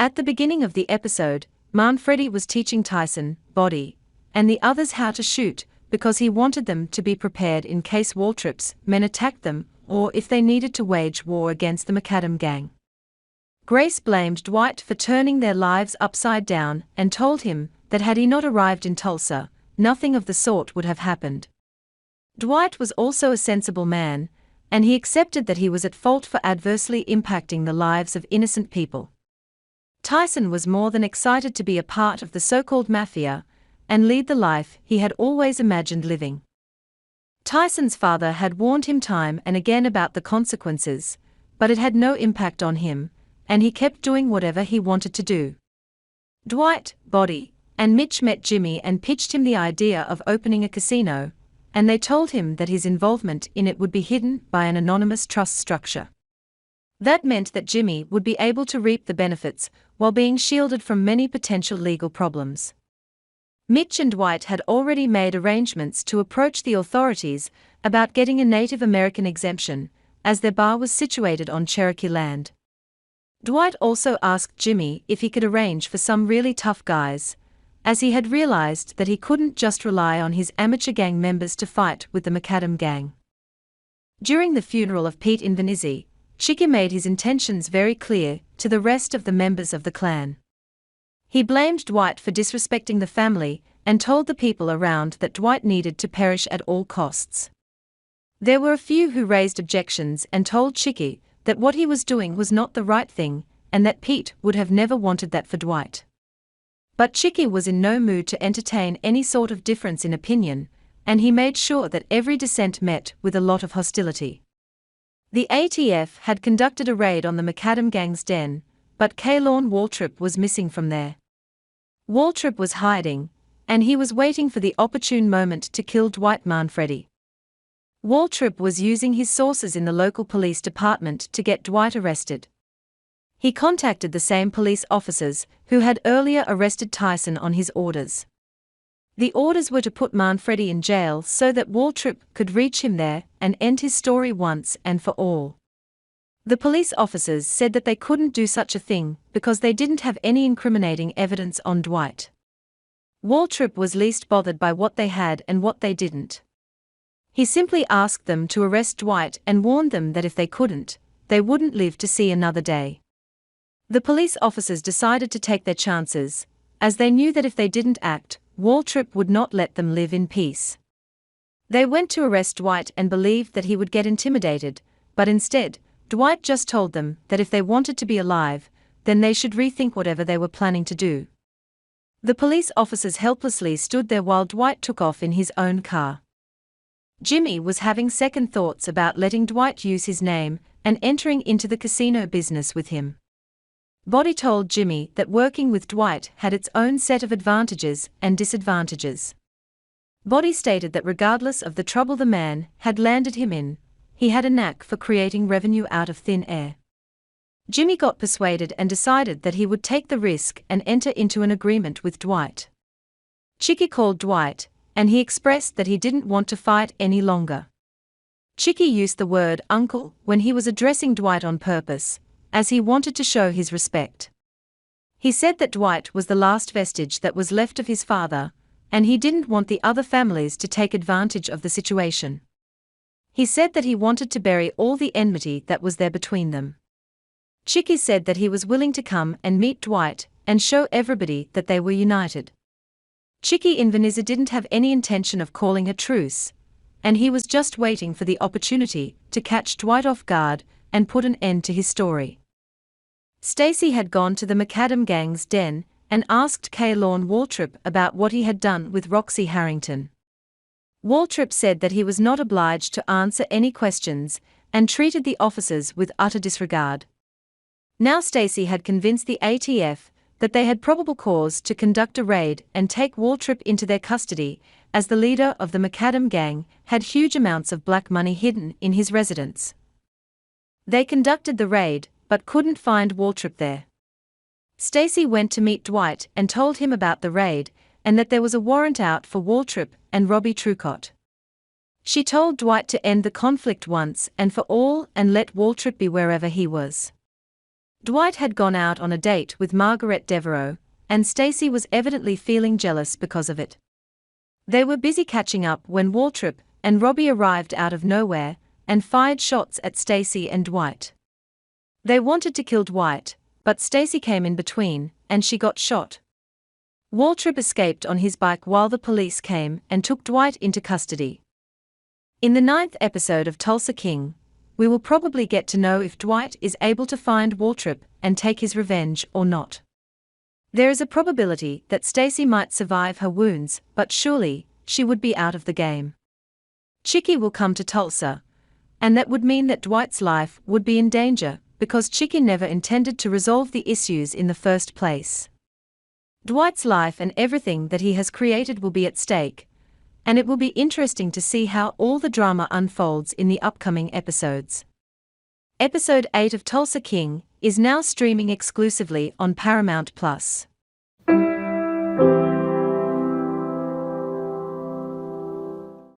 At the beginning of the episode, Manfredi was teaching Tyson, Body, and the others how to shoot, because he wanted them to be prepared in case Waltrip's men attacked them, or if they needed to wage war against the Macadam gang. Grace blamed Dwight for turning their lives upside down and told him that had he not arrived in Tulsa, nothing of the sort would have happened. Dwight was also a sensible man, and he accepted that he was at fault for adversely impacting the lives of innocent people. Tyson was more than excited to be a part of the so-called mafia and lead the life he had always imagined living. Tyson's father had warned him time and again about the consequences, but it had no impact on him, and he kept doing whatever he wanted to do. Dwight, Body, and Mitch met Jimmy and pitched him the idea of opening a casino, and they told him that his involvement in it would be hidden by an anonymous trust structure. That meant that Jimmy would be able to reap the benefits while being shielded from many potential legal problems. Mitch and Dwight had already made arrangements to approach the authorities about getting a Native American exemption, as their bar was situated on Cherokee land. Dwight also asked Jimmy if he could arrange for some really tough guys, as he had realized that he couldn't just rely on his amateur gang members to fight with the Macadam gang. During the funeral of Pete Invernizzi, Chicky made his intentions very clear to the rest of the members of the clan. He blamed Dwight for disrespecting the family and told the people around that Dwight needed to perish at all costs. There were a few who raised objections and told Chicky that what he was doing was not the right thing and that Pete would have never wanted that for Dwight. But Chicky was in no mood to entertain any sort of difference in opinion, and he made sure that every dissent met with a lot of hostility. The ATF had conducted a raid on the Macadam gang's den, but Kaylorn Waltrip was missing from there. Waltrip was hiding, and he was waiting for the opportune moment to kill Dwight Manfredi. Waltrip was using his sources in the local police department to get Dwight arrested. He contacted the same police officers who had earlier arrested Tyson on his orders. The orders were to put Manfredi in jail so that Waltrip could reach him there and end his story once and for all. The police officers said that they couldn't do such a thing because they didn't have any incriminating evidence on Dwight. Waltrip was least bothered by what they had and what they didn't. He simply asked them to arrest Dwight and warned them that if they couldn't, they wouldn't live to see another day. The police officers decided to take their chances, as they knew that if they didn't act, Waltrip would not let them live in peace. They went to arrest Dwight and believed that he would get intimidated, but instead, Dwight just told them that if they wanted to be alive, then they should rethink whatever they were planning to do. The police officers helplessly stood there while Dwight took off in his own car. Jimmy was having second thoughts about letting Dwight use his name and entering into the casino business with him. Body told Jimmy that working with Dwight had its own set of advantages and disadvantages. Body stated that regardless of the trouble the man had landed him in, he had a knack for creating revenue out of thin air. Jimmy got persuaded and decided that he would take the risk and enter into an agreement with Dwight. Chicky called Dwight, and he expressed that he didn't want to fight any longer. Chicky used the word uncle when he was addressing Dwight on purpose, as he wanted to show his respect. He said that Dwight was the last vestige that was left of his father, and he didn't want the other families to take advantage of the situation. He said that he wanted to bury all the enmity that was there between them. Chicky said that he was willing to come and meet Dwight and show everybody that they were united. Chicky Invernizzi didn't have any intention of calling a truce, and he was just waiting for the opportunity to catch Dwight off guard and put an end to his story. Stacy had gone to the Macadam gang's den and asked Kaylorn Waltrip about what he had done with Roxy Harrington. Waltrip said that he was not obliged to answer any questions and treated the officers with utter disregard. Now Stacy had convinced the ATF that they had probable cause to conduct a raid and take Waltrip into their custody, as the leader of the Macadam gang had huge amounts of black money hidden in his residence. They conducted the raid, but couldn't find Waltrip there. Stacy went to meet Dwight and told him about the raid, and that there was a warrant out for Waltrip and Robbie Trucott. She told Dwight to end the conflict once and for all and let Waltrip be wherever he was. Dwight had gone out on a date with Margaret Devereaux, and Stacy was evidently feeling jealous because of it. They were busy catching up when Waltrip and Robbie arrived out of nowhere and fired shots at Stacy and Dwight. They wanted to kill Dwight, but Stacy came in between, and she got shot. Waltrip escaped on his bike while the police came and took Dwight into custody. In the 9th episode of Tulsa King, we will probably get to know if Dwight is able to find Waltrip and take his revenge or not. There is a probability that Stacy might survive her wounds, but surely, she would be out of the game. Chicky will come to Tulsa, and that would mean that Dwight's life would be in danger, because Chicky never intended to resolve the issues in the first place. Dwight's life and everything that he has created will be at stake, and it will be interesting to see how all the drama unfolds in the upcoming episodes. Episode 8 of Tulsa King is now streaming exclusively on Paramount+.